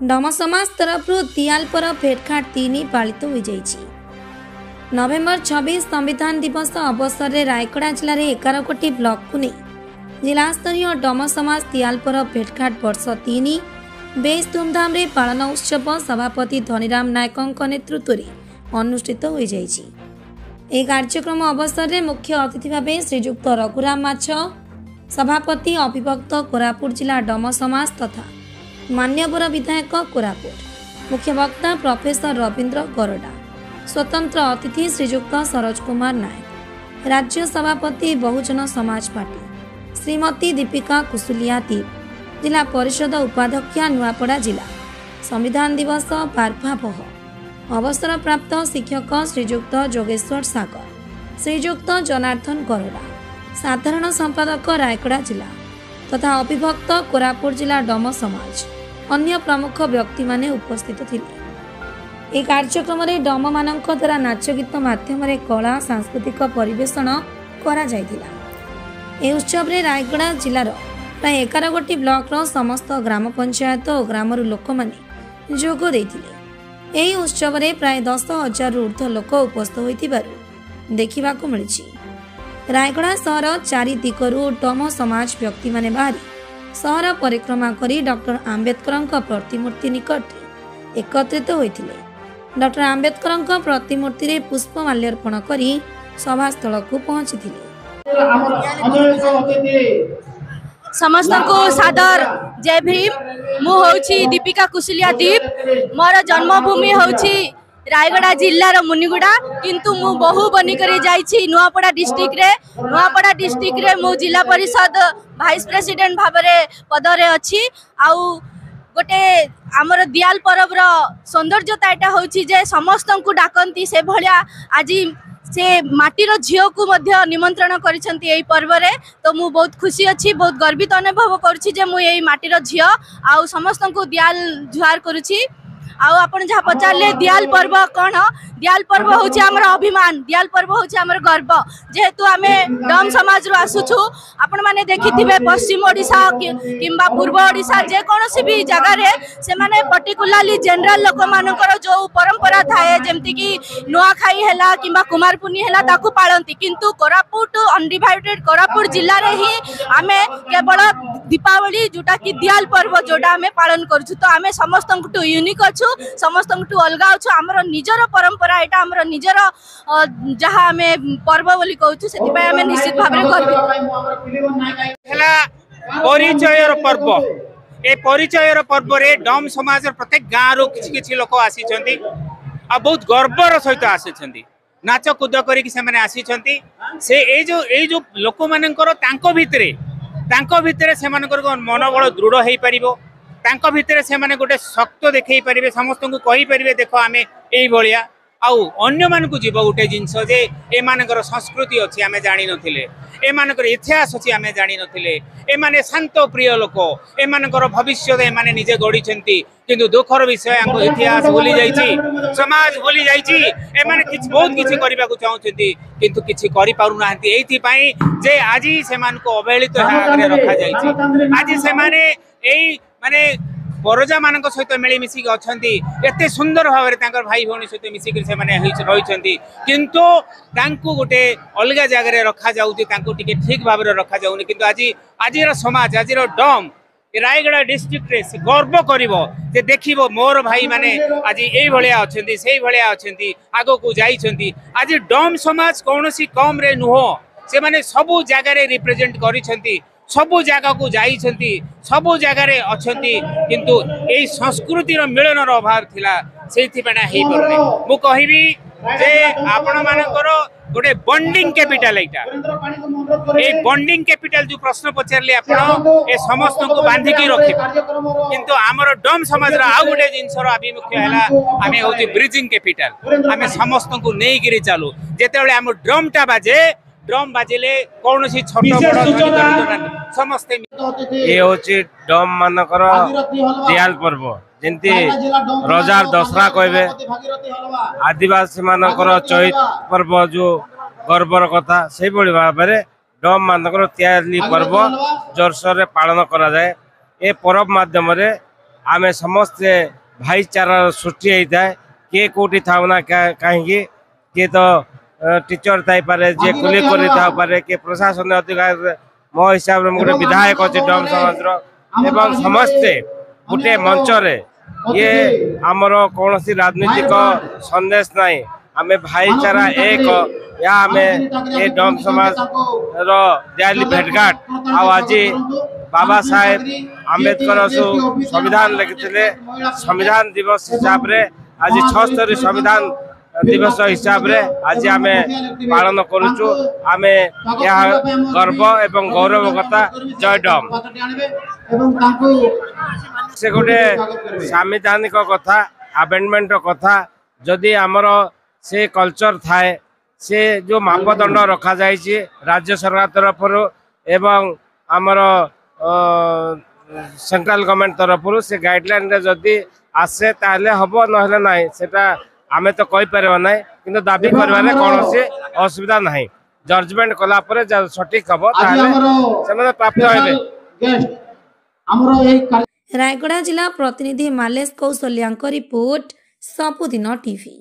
डम समाज तरफ दियाल पर भेटघाट 3 पालित हो जाइछि। नवेम्बर 26 संविधान दिवस अवसर में रायगड़ा जिले में 11 कोटी ब्लॉक को नहीं जिला स्तरीय डम समाज दियाल पर भेटघाट वर्ष 3 बेस धूमधाम रे पालन उत्सव सभापति धनीराम नायक नेतृत्व में अनुष्ठित हो जाइछि। यह कार्यक्रम अवसर में मुख्य अतिथि भाव श्रीजुक्त रघुराम माछ सभापति अविभक्त कोरापुट जिला डम समाज तथा मान्यवर विधायक कोरापुट मुख्य वक्ता प्रोफेसर रवींद्र गरडा स्वतंत्र अतिथि श्रीजुक्त सरोज कुमार नायक राज्य सभापति बहुजन समाज पार्टी श्रीमती दीपिका कुसुलिया दीप जिला परिषद उपाध्यक्षा नुआपड़ा जिला संविधान दिवस पार्भाबह अवसर प्राप्त शिक्षक श्रीजुक्त जोगेश्वर सागर श्रीजुक्त जनार्दन गरडा साधारण संपादक रायगड़ा जिला तथा अविभक्त कोरापुट जिला डम समाज अन्य प्रमुख व्यक्ति माने उपस्थित थिले। यह कार्यक्रम में डम मानक द्वारा नाच गीत माध्यम कला सांस्कृतिक परिवेषण करा जायतिला। यह उत्सव में रायगड़ा जिलार प्राय 11 गोटी ब्लॉक समस्त ग्राम पंचायत और ग्रामर लोक माने जोग देथिले। यह उत्सव में प्राय 10,000 ऊर्ध्व लोक उपस्थित होइतिबारु देखिबाकु मिलिछि। रायगड़ा सहर चारि दिगरु डम समाज व्यक्ति माने बाहरी सहर परिक्रमा करी डॉक्टर आंबेडकर प्रतिमूर्ति निकट एकत्रित होइतिले। डॉक्टर आंबेडकर प्रतिमूर्ति रे पुष्पमाल्यार्पण करी सभास्थल को पहुंचीथिले। समस्त को सादर जय भीम। मु होछि दीपिका कुसुलिया दीप। मोर जन्मभूमि होछि रायगड़ा जिल्लार मुनिगुड़ा किंतु मु बहु बनी करी जाइछि नुआपड़ा डिस्ट्रिक्ट रे मु जिला परिषद वाइस प्रेसिडेंट भाबरे पदरे अछि। आउ गोटे आमर दियाल पर्व रो सौंदर्यता एटा होछि जे समस्त को डाकंती से भलिया आज से माटीर झील को मध्य निमंत्रण करिसेंती एई पर्व रे। तो मु बहुत खुशी अछि बहुत गर्वित अनुभव करूछि जे मु एई माटीर झील आउ समस्त को दियाल जुहार करूछि। आउ आपण जहाँ पचारे दियाल पर्व कौन दियाल पर्व होछि हमर अभिमान दियाल पर्व होछि हमर गर्व जेहेतु आमे डम समाज रो आसुछु। आपण माने देखिथिबे पश्चिम ओडिशा किंबा पूर्व ओडिशा जे कोनोसी भी जगह रे से माने पर्टिकुलरली जनरल लोक मानकर जो परंपरा थाए जेमति कि नुआखाई हैला किंबा कुमार पुनी हैला ताकू पाळंती किंतु कोरापुट अनडिवाइडेड कोरापुट जिल्ला रे ही आमे केवल दीपावली जोटा कि दियाल पर्व जोटा आमे पालन करछु। तो आमे समस्त टू यूनिक अछु समस्त टू अलगा अछु। हमर निजर परंपरा एटा हमर निजर जहाँ आमे पर्व बोली कहछु सेति पय आमे निश्चित भाबरे गर्वित। हला परिचयर पर्व ए परिचयर पर्व रे डम समाज प्रत्येक गाँव रो किछि लोक आसी छथि आ बहुत गर्वर सहित आसी छथि नाच कूद करी से माने आसी छथि। से ए जो लोक मानकर तांको भितरे से मानकर मनोबल दृढ़ हेई परिबो तांको भितरे से माने गोटे शक्त देखै परिबे समस्त को कहि परिबे देखो आमे एई भलिया आउ अन्य मानकु जीव गोटे जिनस जे ए मानकर संस्कृति अछि आमे जानि नथिले ए मानकर इतिहास अछि आमे जानि नथिले ए माने शांत प्रिय लोक ए मानकर भविष्य ए माने निजे गढी छथि किंतु दुखर विषय आंको इतिहास भूली जाइछि समाज भूली जाइछि ए माने किछ बहुत किछ करबा को चाहू छथि किंतु किछ करि पारु नाहंती एथि पई जे आजि से मानको अवहेलित हागरे रखा जाइछि। आजि से माने एई माने परजा मान सहित मिलमिशिक अच्छा एत सुंदर भाव में भाई भौणी सहित मिसिक रही किंतु गोटे अलग जगह रखा जाऊँगी ठीक भाव में रखा जाऊनी किंतु आज समाज आज डम रायगड़ा डिस्ट्रिक्ट रे गर्व कर देख मोर भाई माने आज ये भाया अच्छा से भाया अच्छा आग को जाइछंती। आज डम समाज कौन सी कम रे नुह से माने सबू जगह रिप्रेजेंट करिछंती सबू जगह को जाइछंती सबू जगह अच्छी किंतु यही संस्कृतिर मिलन अभाव थिला सेति पना हे परने मु कहिबी जे आपण मानकर गोटे बॉन्डिंग कैपिटल एटा ए बॉन्डिंग कैपिटल जो प्रश्न पचारले आपण ए समस्त को बांधी की रखे किंतु हमर डम समाज रा आ गोटे जिंसर अभिमुख्य हला आमे होती ब्रिजिंग कैपिटल आमे समस्त को नै गिरी चालू जेतेबेले हम ड्रम बाजिले कौन सी छोट बड़ समस्ते ये होची डम मानकर दियाल पर्व जंती रजार दसरा कहबे आदिवासी मानकर चैत पर्व जो गर्वर कथा से बड़ी भाव में डम मानकर त्याली पर्व जोरसोर पालन करा जाए। ए पर्व माध्यम रे आमे समस्ते भाईचारा सृष्टि होता है किए कौटी था ना कहीं किए तो टीचर थाई पारे जे कुली करी था पारे के प्रशासन अधिकारी मो हिसाब रे गोटे विधायक अच्छे डम समाज एवं समस्ते गोटे मंच रे ये आमर कौन सी राजनीतिक संदेश नहीं आमे भाईचारा एक या आमे ये डम समाज रो दियाली भेटघाट आज बाबा साहेब आंबेडकर संविधान लिखिले संविधान दिवस हिसाब रे आज 76 संविधान दिवस हिसाब रे आज आमे पालन करूचु आमे यह गर्व एवं गौरव कथा जय डम से गोटे संवैधानिक कथा अमेंडमेंट कथा जदि आमर से कल्चर थाए से जो मापदंड रखा जाइए राज्य सरकार तरफ एवं आमर सेंट्रल गवर्नमेंट तरफ से गाइडलाइन रे जदि आसे ताले हबो नहले नाही सेटा आमे तो कहि परबा नाही किंतु दाबी करबारे कोनोसी असुविधा नाही जजमेंट कला परे सटीक हबो ताले सेमने प्राप्त होबे। रायगड़ा जिला प्रतिनिधि मालेश कौशल्या रिपोर्ट सबुदिन टीवी।